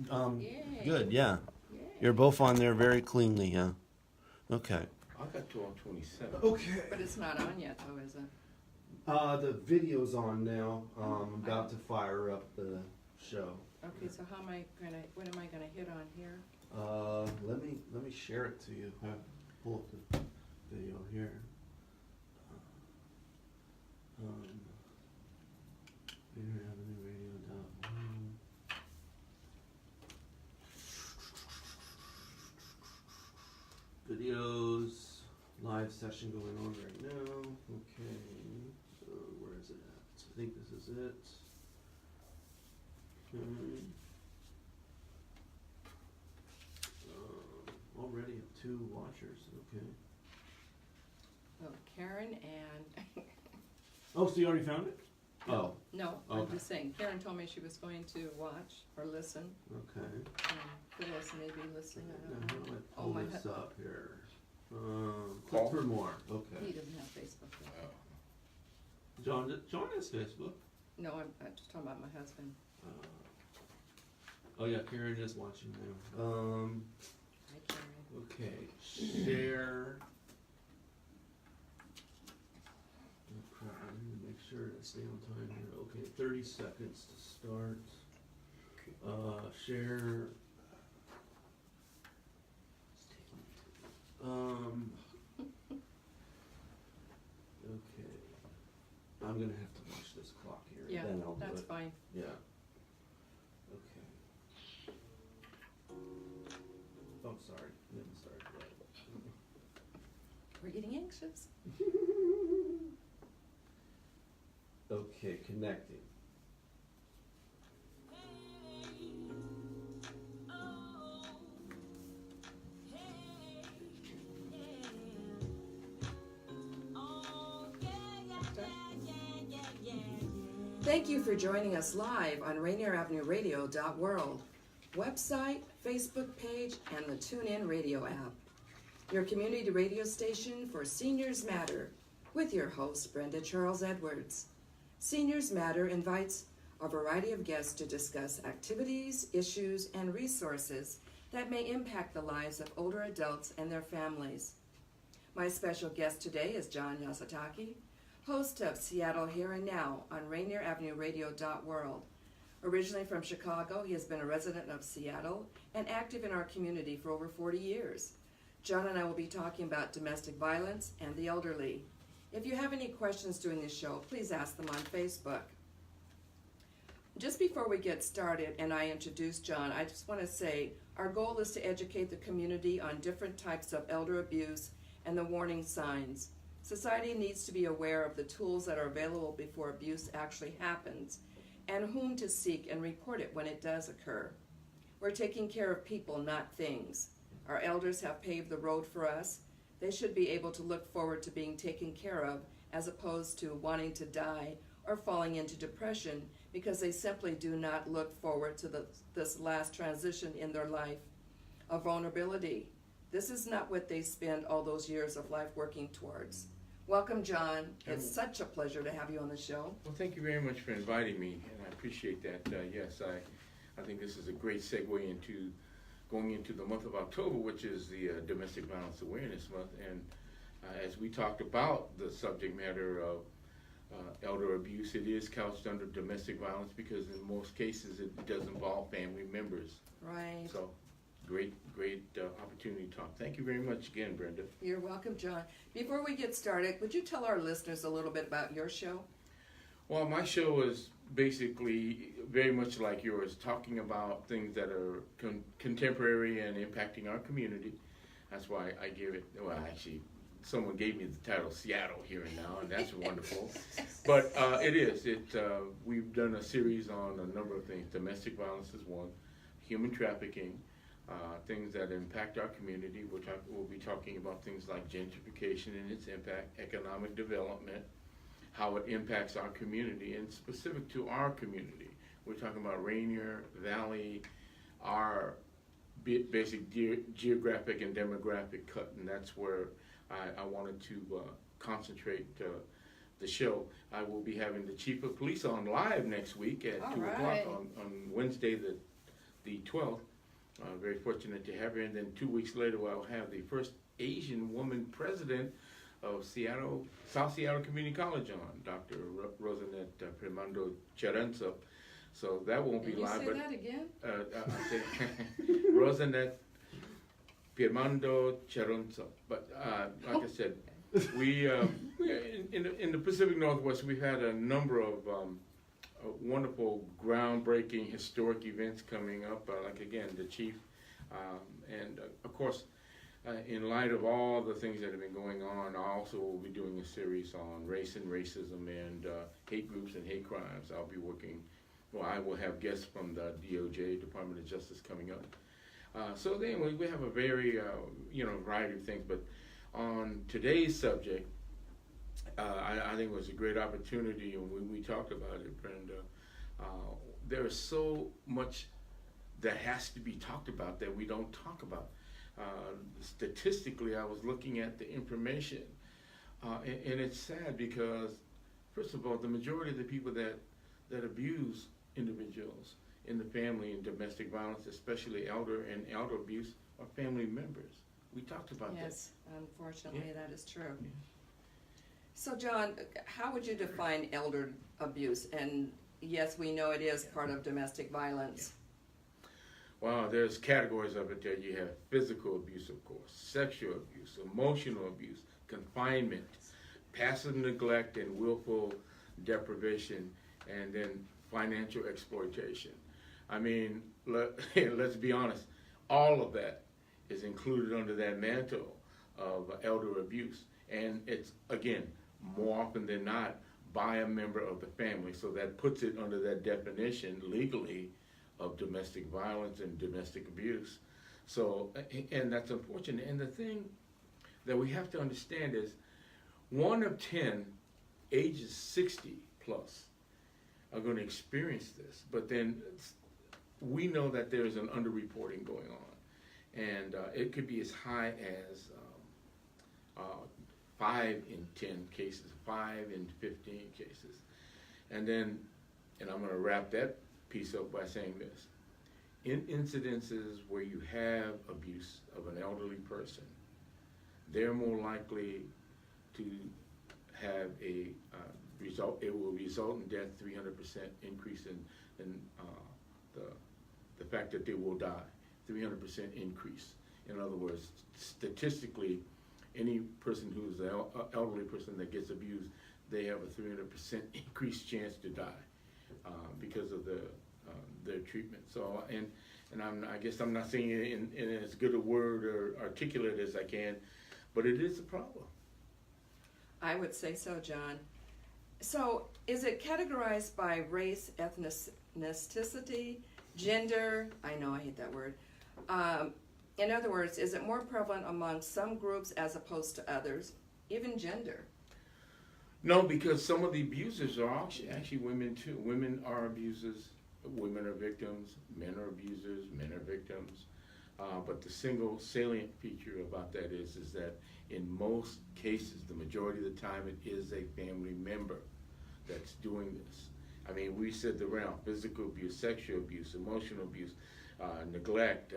Yay. Good, yeah. Yay. You're both on there very cleanly, yeah. Okay. I got 1227. Okay. But it's not on yet, though, is it? The video's on now. I'm about to fire up the show. Okay, so how am I gonna, what am I gonna hit on here? Let me share it to you. Pull up the video here. rainieravenueradio.world. Videos, live session going on right now. Okay, where is it at? I think this is it. Okay. Already have 2 watchers. Okay. Oh, Karen and, Oh, so you already found it? Oh, no, I'm Okay. just saying, Karen told me she was going to watch or listen. okay. Phyllis may be listening, I Now, don't how know. do I Oh, pull my this hu- up here? Call. Click for more. He Okay. doesn't have Facebook. though. John has Facebook. No, I'm just talking about my husband. Oh yeah, Karen is watching now. Hi, Karen. Okay, share. Oh crap, I need to make sure I stay on time here. Okay, 30 seconds to start. Share. Okay. I'm gonna have to watch this clock here. Yeah, Then I'll do that's it. fine. Yeah. Okay. Oh, sorry. I didn't start yet. We're getting anxious. Okay, connecting. Thank you for joining us live on rainieravenueradio.world, website, Facebook page, and the TuneIn radio app. Your community radio station for Seniors Matter, with your host, Brenda Charles Edwards. Seniors Matter invites a variety of guests to discuss activities, issues, and resources that may impact the lives of older adults and their families. My special guest today is John Yasutake, host of Seattle Here and Now on rainieravenueradio.world. Originally from Chicago, he has been a resident of Seattle and active in our community for over 40 years. John and I will be talking about domestic violence and the elderly. If you have any questions during this show, please ask them on Facebook. Just before we get started and I introduce John, I just want to say our goal is to educate the community on different types of elder abuse and the warning signs. Society needs to be aware of the tools that are available before abuse actually happens and whom to seek and report it when it does occur. We're taking care of people, not things. Our elders have paved the road for us. They should be able to look forward to being taken care of as opposed to wanting to die or falling into depression because they simply do not look forward to this last transition in their life of vulnerability. This is not what they spend all those years of life working towards. Welcome, John. It's such a pleasure to have you on the show. Well, thank you very much for inviting me, and I appreciate that. Yes, I think this is a great segue into going into the month of October, which is the Domestic Violence Awareness Month. And as we talked about the subject matter of elder abuse, it is couched under domestic violence because in most cases it does involve family members. Right. So great opportunity to talk. Thank you very much again, Brenda. You're welcome, John. Before we get started, would you tell our listeners a little bit about your show? Well, my show is basically very much like yours, talking about things that are contemporary and impacting our community. That's why I give it, well, actually, someone gave me the title Seattle Here and Now, and that's wonderful. But we've done a series on a number of things. Domestic violence is one, human trafficking, things that impact our community. We'll be talking about things like gentrification and its impact, economic development, how it impacts our community, and specific to our community. We're talking about Rainier Valley, our basic geographic and demographic cut, and that's where I wanted to concentrate the show. I will be having the Chief of Police on live next week at All 2 o'clock right. on Wednesday the the 12th. Very fortunate to have her. And then 2 weeks later, I'll have the first Asian woman president of South Seattle Community College on, Dr. Rosanette Primando Cherenza. So that won't be Can you live. say that again? I said Rosanette Pirmando Cherenza. But like I said, we in the Pacific Northwest, we've had a number of wonderful, groundbreaking, historic events coming up. Like again, the chief, and of course, in light of all the things that have been going on, I also will be doing a series on race and racism and hate groups and hate crimes. I'll be working. Well, I will have guests from the DOJ, Department of Justice, coming up. So then we have a very variety of things. But on today's subject, I think it was a great opportunity, and we talked about it, Brenda. There is so much that has to be talked about that we don't talk about. Statistically, I was looking at the information, and it's sad because, first of all, the majority of the people that abuse individuals in the family and domestic violence, especially elder abuse, are family members. We talked about that. Yes, unfortunately, Yeah. that is true. Yeah. So, John, how would you define elder abuse? And yes, we know it is part of domestic violence. Well, there's categories of it there. You have physical abuse, of course, sexual abuse, emotional abuse, confinement, passive neglect and willful deprivation, and then financial exploitation. I mean, let's be honest, all of that is included under that mantle of elder abuse. And it's, again, more often than not, by a member of the family. So that puts it under that definition legally of domestic violence and domestic abuse. So, and that's unfortunate. And the thing that we have to understand is 1 of 10 ages 60 plus are going to experience this. But then we know that there's an underreporting going on. And it could be as high as 5 in 10 cases, 5 in 15 cases. And then, and I'm going to wrap that piece up by saying this. In incidences where you have abuse of an elderly person, they're more likely to have a result. It will result in death, 300% increase in the fact that they will die, 300% increase. In other words, statistically, any person who's an elderly person that gets abused, they have a 300% increased chance to die because of their treatment. So, and I guess I'm not saying it in as good a word or articulate as I can, but it is a problem. I would say so, John. So, is it categorized by race, ethnicity, gender? I know I hate that word. In other words, is it more prevalent among some groups as opposed to others, even gender? No, because some of the abusers are actually women too. Women are abusers, women are victims, men are abusers, men are victims. But the single salient feature about that is that in most cases, the majority of the time, it is a family member that's doing this. I mean, we said the realm: physical abuse, sexual abuse, emotional abuse, neglect,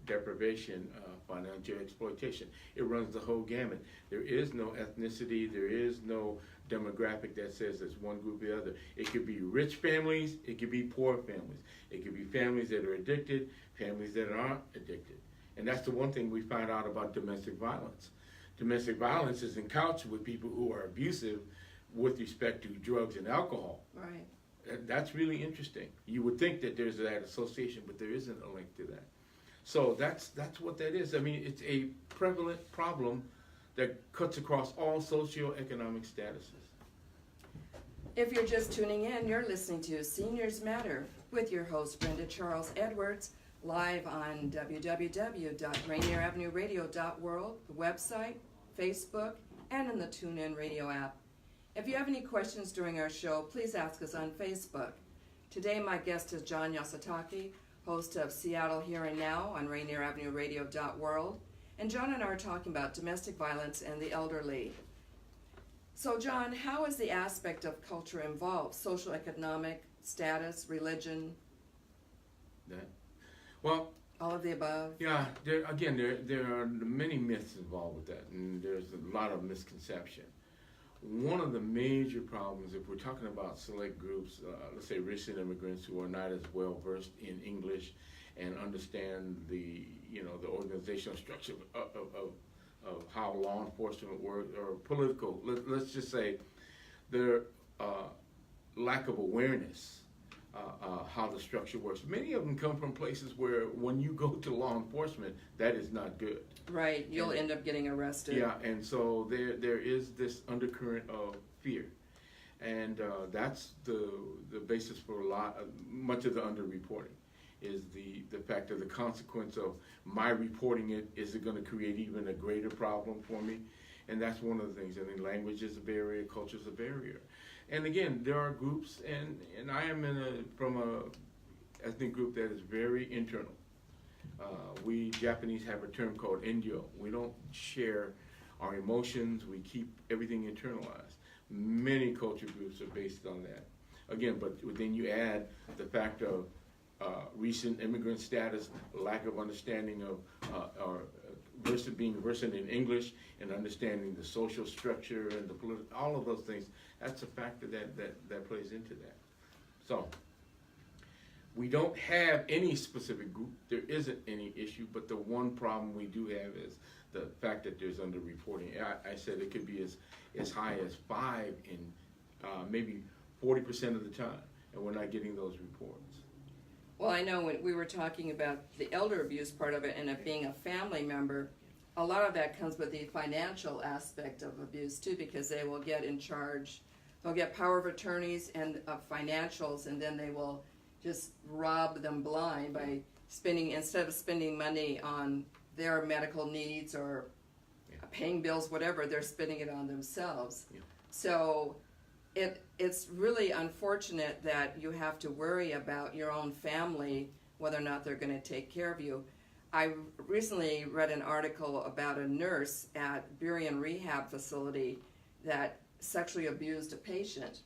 deprivation, financial exploitation. It runs the whole gamut. There is no ethnicity, there is no demographic that says it's one group or the other. It could be rich families, it could be poor families. It could be families that are addicted, families that aren't addicted. And that's the one thing we find out about domestic violence. Domestic violence is encouched with people who are abusive with respect to drugs and alcohol. Right. That's really interesting. You would think that there's that association, but there isn't a link to that. So that's what that is. I mean, it's a prevalent problem that cuts across all socioeconomic statuses. If you're just tuning in, you're listening to Seniors Matter with your host, Brenda Charles Edwards, live on www.rainieravenueradio.world, the website, Facebook, and in the TuneIn Radio app. If you have any questions during our show, please ask us on Facebook. Today, my guest is John Yasutake, host of Seattle Here and Now on rainieravenueradio.world. And John and I are talking about domestic violence and the elderly. So, John, how is the aspect of culture involved? Social, economic, status, religion? Well, All of the above? yeah, there are many myths involved with that, and there's a lot of misconception. One of the major problems, if we're talking about select groups, let's say recent immigrants who are not as well versed in English and understand the organizational structure of how law enforcement works, or political, let's just say their lack of awareness how the structure works. Many of them come from places where when you go to law enforcement, that is not good. Right, you'll end up getting arrested. Yeah, and so there is this undercurrent of fear, and that's the basis for much of the underreporting, is the fact of the consequence of my reporting it. Is it going to create even a greater problem for me? And that's one of the things. I mean, language is a barrier, culture is a barrier. And again, there are groups, and I am from a ethnic group that is very internal. We Japanese have a term called enryo. We don't share our emotions. We keep everything internalized. Many culture groups are based on that. Again, but then you add the fact of recent immigrant status, lack of understanding of or being versed in English and understanding the social structure and the political, all of those things. That's a factor that plays into that. So we don't have any specific group. There isn't any issue, but the one problem we do have is the fact that there's underreporting. I said it could be as high as 5 in maybe 40% of the time, and we're not getting those reports. Well, I know when we were talking about the elder abuse part of it and it being a family member, a lot of that comes with the financial aspect of abuse too, because they will get in charge, they'll get power of attorneys and financials, and then they will just rob them blind by instead of spending money on their medical needs or paying bills, whatever, they're spending it on themselves. Yeah. So it's really unfortunate that you have to worry about your own family, whether or not they're going to take care of you. I recently read an article about a nurse at Burien Rehab Facility that sexually abused a patient.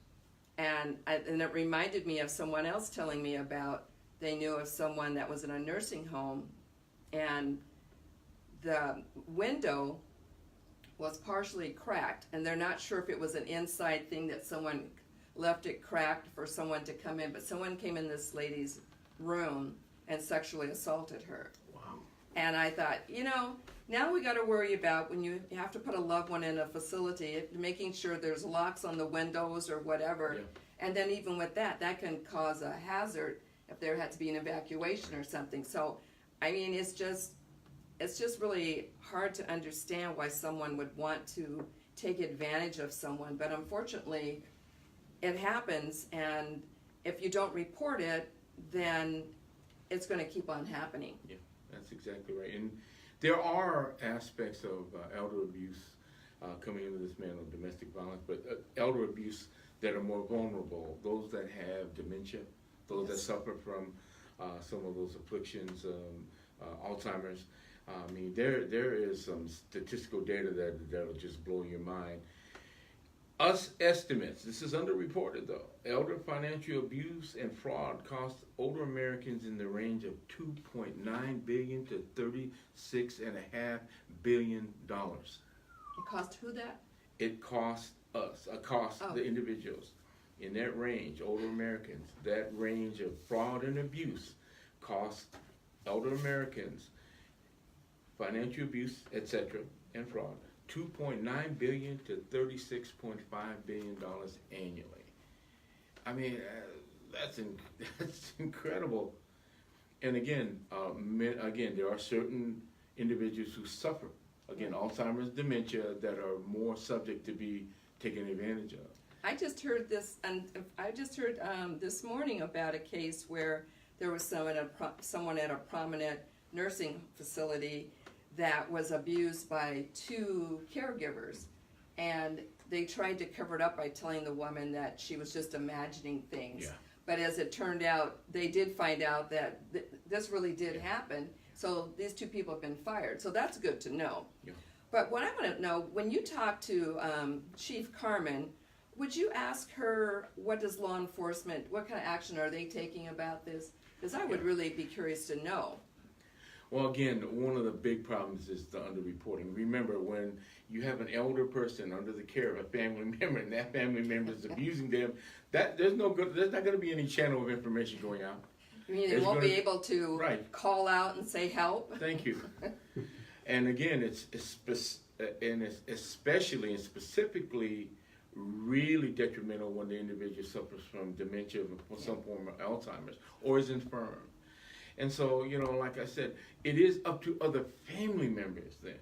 And it reminded me of someone else telling me about, they knew of someone that was in a nursing home, and the window was partially cracked, and they're not sure if it was an inside thing that someone left it cracked for someone to come in, but someone came in this lady's room and sexually assaulted her. Wow. And I thought, now we got to worry about when you have to put a loved one in a facility, making sure there's locks on the windows or whatever. Yeah. And then even with that can cause a hazard if there had to be an evacuation or something. So, I mean, it's just really hard to understand why someone would want to take advantage of someone. But unfortunately, it happens, and if you don't report it, then it's going to keep on happening. Yeah, that's exactly right. And there are aspects of elder abuse coming into this manner of domestic violence, but elder abuse that are more vulnerable, those that have dementia, those that suffer from some of those afflictions, Alzheimer's. I mean, there is some statistical data that'll just blow your mind. Us estimates, this is underreported though, elder financial abuse and fraud cost older Americans in the range of $2.9 billion to $36.5 billion. It cost who that? It cost us, the individuals in that range, older Americans, that range of fraud and abuse cost elder Americans, financial abuse, etc., and fraud, $2.9 billion to $36.5 billion annually. I mean, that's incredible. And again, there are certain individuals who suffer, Alzheimer's, dementia, that are more subject to be taken advantage of. I just heard this, and this morning about a case where there was someone at a prominent nursing facility that was abused by 2 caregivers, and they tried to cover it up by telling the woman that she was just imagining things. Yeah. But as it turned out, they did find out that this really did happen. So these 2 people have been fired. So that's good to know. Yeah. But what I want to know, when you talk to Chief Carmen, would you ask her what kind of action are they taking about this? Because I would really be curious to know. Well, again, one of the big problems is the underreporting. Remember, when you have an elder person under the care of a family member, and that family member is abusing them, there's not going to be any channel of information going out. You mean they won't be able to call out and say help? Thank you. And again, it's especially and specifically really detrimental when the individual suffers from dementia or some form of Alzheimer's or is infirm. And so, like I said, it is up to other family members then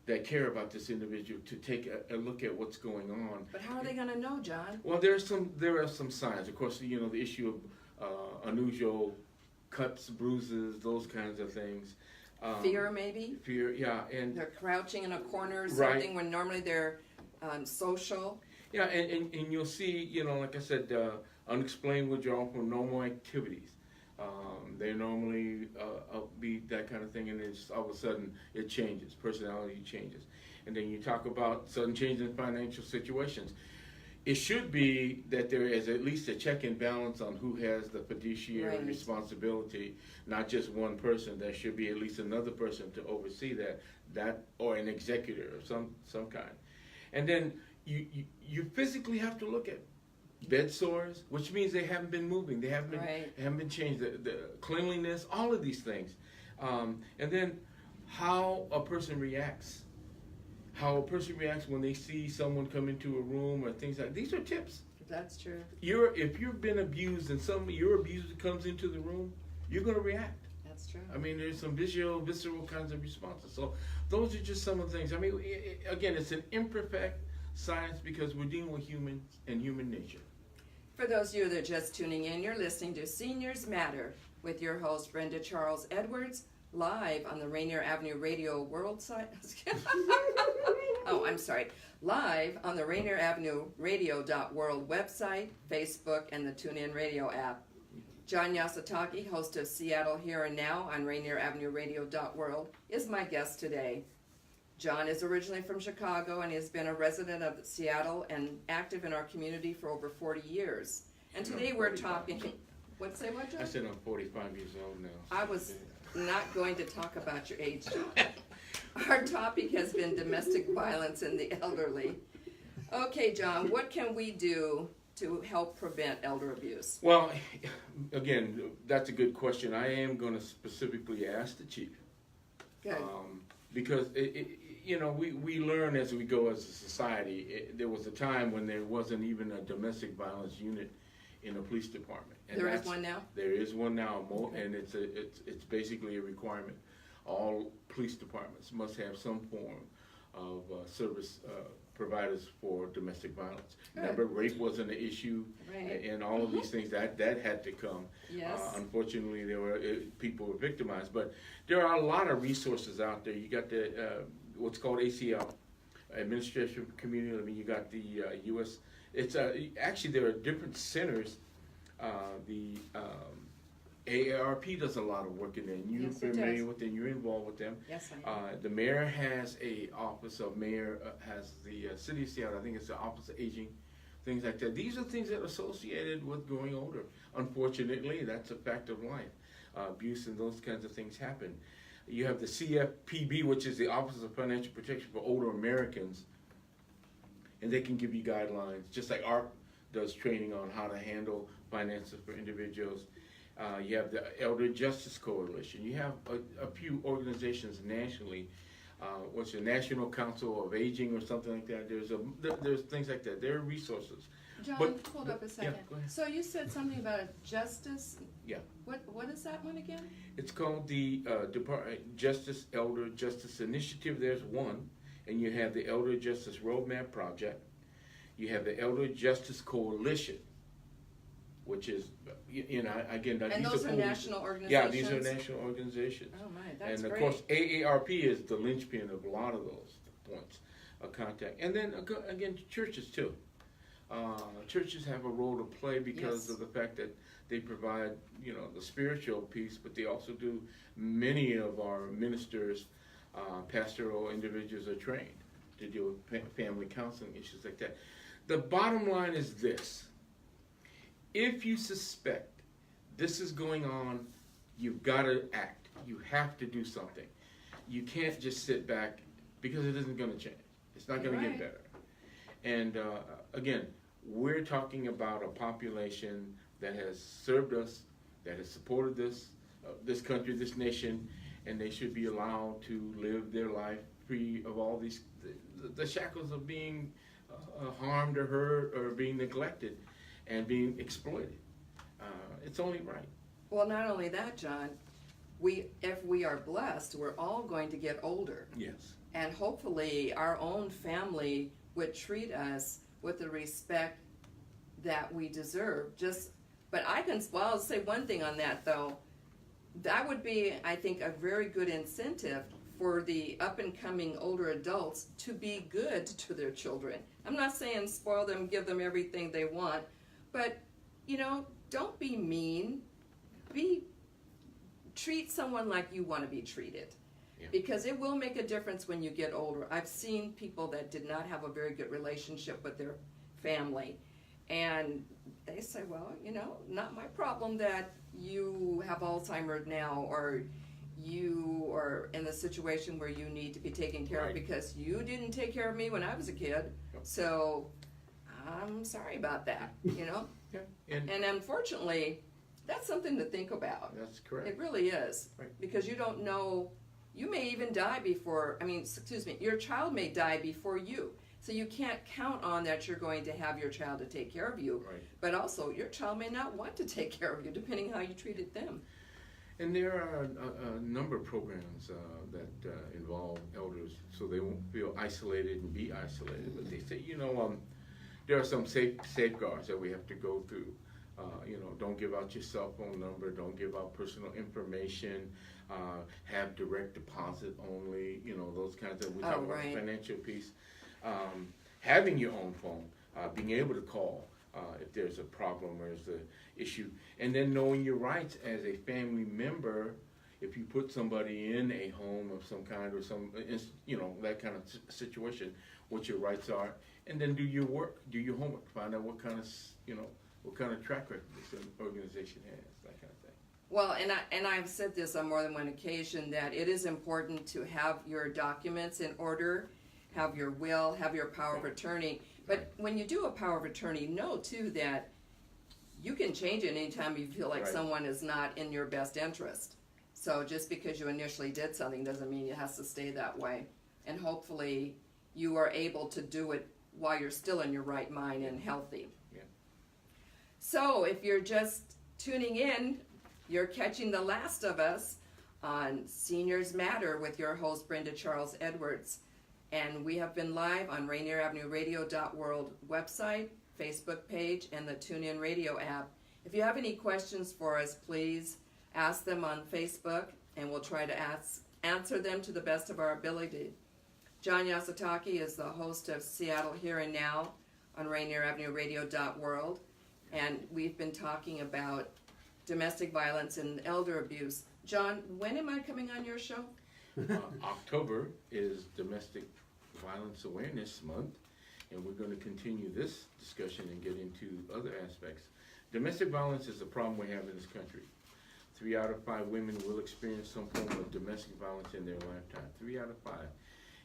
that care about this individual to take a look at what's going on. But how are they going to know, John? Well, there are some signs. Of course, the issue of unusual cuts, bruises, those kinds of things. Fear, maybe? Fear, yeah. And they're crouching in a corner or something when normally they're social. Yeah, and you'll see, like I said, unexplained withdrawal from normal activities. They normally upbeat, that kind of thing, and then all of a sudden it changes, personality changes. And then you talk about sudden change in financial situations. It should be that there is at least a check and balance on who has the fiduciary responsibility, not just one person. There should be at least another person to oversee that or an executor of some kind. And then you physically have to look at bed sores, which means they haven't been moving, they haven't been changed, the cleanliness, all of these things, and then how a person reacts when they see someone come into a room or things like these are tips. That's true. If you've been abused and your abuser comes into the room, you're going to react. That's true. I mean, there's some visceral kinds of responses. So those are just some of the things. I mean, again, it's an imperfect science because we're dealing with humans and human nature. For those of you that are just tuning in, you're listening to Seniors Matter with your host, Brenda Charles Edwards, live on the Rainier Avenue Radio World site. Live on the rainieravenueradio.world website, Facebook, and the TuneIn Radio app. John Yasutake, host of Seattle Here and Now on rainieravenueradio.world, is my guest today. John is originally from Chicago and has been a resident of Seattle and active in our community for over 40 years. And today we're talking... What, John? I said I'm 45 years old now. I was not going to talk about your age, John. Our topic has been domestic violence in the elderly. Okay, John, what can we do to help prevent elder abuse? Well, again, that's a good question. I am going to specifically ask the chief. Good. Because, we learn as we go as a society. There was a time when there wasn't even a domestic violence unit in the police department. And there is one now? There is one now, and it's basically a requirement. All police departments must have some form of service providers for domestic violence. Good. Remember, rape wasn't an issue, and all of these things that had to come. Yes. Unfortunately, people were victimized, but there are a lot of resources out there. You got the what's called ACL, Administration for Community Living. You got the U.S. It's actually there are different centers. The AARP does a lot of work in there, and you're familiar with them, you're involved with them. Yes, I am. The mayor has a office of mayor, has the city of Seattle, I think it's the Office of Aging, things like that. These are things that are associated with growing older. Unfortunately, that's a fact of life. Abuse and those kinds of things happen. You have the CFPB, which is the Office of Financial Protection for Older Americans, and they can give you guidelines, just like ARP does training on how to handle finances for individuals. You have the Elder Justice Coalition. You have a few organizations nationally. What's the National Council of Aging or something like that? There's things like that. There are resources. John, hold up a second. Yeah, go ahead. So you said something about justice. Yeah. What is that one again? It's called the Elder Justice Initiative. There's one, and you have the Elder Justice Roadmap Project. You have the Elder Justice Coalition, which is, again, and those are national organizations? Yeah, these are national organizations. Oh, my, that's great. And, of course, AARP is the linchpin of a lot of those points of contact. And then, again, churches, too. Churches have a role to play because of the fact that they provide, the spiritual piece, but they also do, many of our ministers, pastoral individuals are trained to deal with family counseling issues like that. The bottom line is this. If you suspect this is going on, you've got to act. You have to do something. You can't just sit back because it isn't going to change. It's not going to get better. And again, we're talking about a population that has served us, that has supported this country, this nation, and they should be allowed to live their life free of all these the shackles of being harmed or hurt or being neglected and being exploited. It's only right. Well, not only that, John, if we are blessed, we're all going to get older. Yes. And hopefully our own family would treat us with the respect that we deserve. But I'll say one thing on that though. That would be, I think, a very good incentive for the up-and-coming older adults to be good to their children. I'm not saying spoil them, give them everything they want, but, don't be mean. Treat someone like you want to be treated. Yeah. Because it will make a difference when you get older. I've seen people that did not have a very good relationship with their family, and they say, well, not my problem that you have Alzheimer's now, or you are in the situation where you need to be taken care of because you didn't take care of me when I was a kid. Yep. So I'm sorry about that, Yeah. And unfortunately, that's something to think about. That's correct. It really is. Right. Because you don't know, you may even die your child may die before you. So you can't count on that you're going to have your child to take care of you. Right. But also, your child may not want to take care of you, depending how you treated them. And there are a number of programs that involve elders so they won't feel isolated and be isolated. But they say, there are some safeguards that we have to go through. Don't give out your cell phone number, don't give out personal information, have direct deposit only, those kinds of, we talk about the financial piece. Having your own phone, being able to call if there's a problem or there's an issue, and then knowing your rights as a family member. If you put somebody in a home of some kind or some, that kind of situation, what your rights are, and then do your work, do your homework, find out what kind of track record this organization has, that kind of thing. Well, and I've said this on more than one occasion, that it is important to have your documents in order, have your will, have your power of attorney. But when you do a power of attorney, know too that you can change it anytime you feel like someone is not in your best interest. So just because you initially did something doesn't mean it has to stay that way. And hopefully you are able to do it while you're still in your right mind and healthy. Yeah. So if you're just tuning in, you're catching the last of us on Seniors Matter with your host, Brenda Charles Edwards. And we have been live on rainieravenueradio.world website, Facebook page, and the TuneIn Radio app. If you have any questions for us, please ask them on Facebook, and we'll try to answer them to the best of our ability. John Yasutake is the host of Seattle Here and Now on rainieravenueradio.world, and we've been talking about domestic violence and elder abuse. John, when am I coming on your show? October is Domestic Violence Awareness Month, and we're going to continue this discussion and get into other aspects. Domestic violence is a problem we have in this country. 3 out of 5 women will experience some form of domestic violence in their lifetime. 3 out of 5.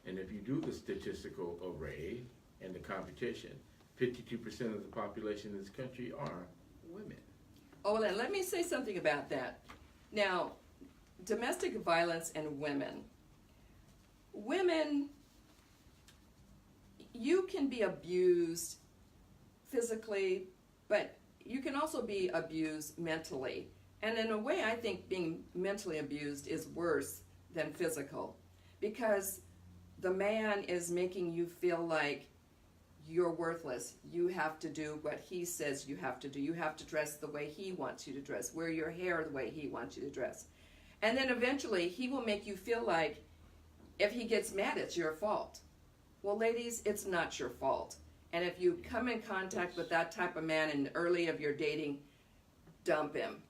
And if you do the statistical array and the computation, 52% of the population in this country are women. Oh, then let me say something about that. Now, domestic violence and women. Women, you can be abused physically, but you can also be abused mentally. And in a way, I think being mentally abused is worse than physical, because the man is making you feel like you're worthless. You have to do what he says you have to do. You have to dress the way he wants you to dress, wear your hair the way he wants you to dress. And then eventually he will make you feel like if he gets mad, it's your fault. Well, ladies, it's not your fault. And if you come in contact with that type of man in early of your dating, dump him.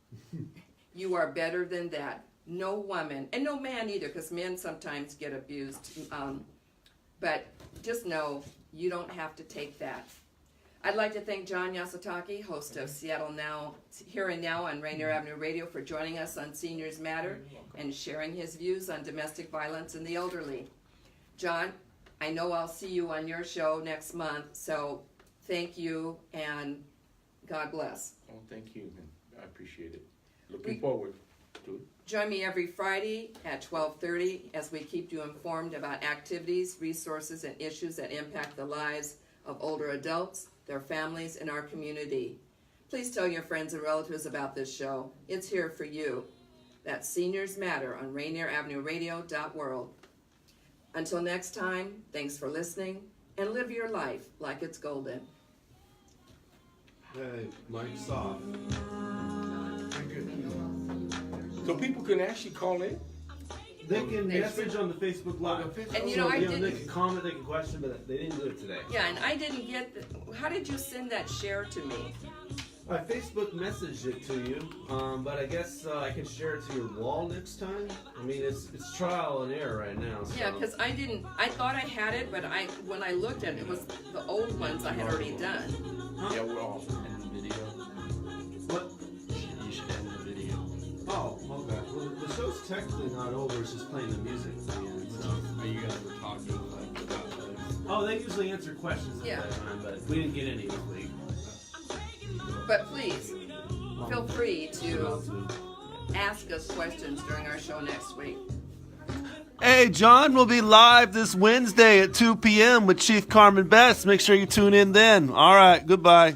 You are better than that. No woman, and no man either, because men sometimes get abused. But just know you don't have to take that. I'd like to thank John Yasutake, host of Seattle Now, Here and Now on Rainier Avenue Radio, for joining us on Seniors Matter and sharing his views on domestic violence and the elderly. John, I know I'll see you on your show next month, so thank you and God bless. Oh, thank you, man. I appreciate it. Looking forward to it. Join me every Friday at 12:30 as we keep you informed about activities, resources, and issues that impact the lives of older adults, their families, and our community. Please tell your friends and relatives about this show. It's here for you. That's Seniors Matter on rainieravenueradio.world. Until next time, thanks for listening, and live your life like it's golden. Hey, mic's off. So people can actually call in? They can message on the Facebook Live. And you know, I They didn't. can comment, they can question, but they didn't do it today. Yeah, and I didn't get. How did you send that share to me? I Facebook messaged it to you, but I guess I can share it to your wall next time. I mean, it's trial and error right now. So. Yeah, because I didn't. I thought I had it, but when I looked at it, it was the old ones I had already done. Huh? Yeah, we're all. End the video. What? You should end the video. Oh, okay. Well, the show's technically not over. It's just playing the music at the end. So. Are you guys were talking like about this? Oh, they usually answer questions at Yeah. that time, but we didn't get any this week. But please, feel free to ask us questions during our show next week. Hey, John will be live this Wednesday at 2 p.m. with Chief Carmen Best. Make sure you tune in then. All right, goodbye.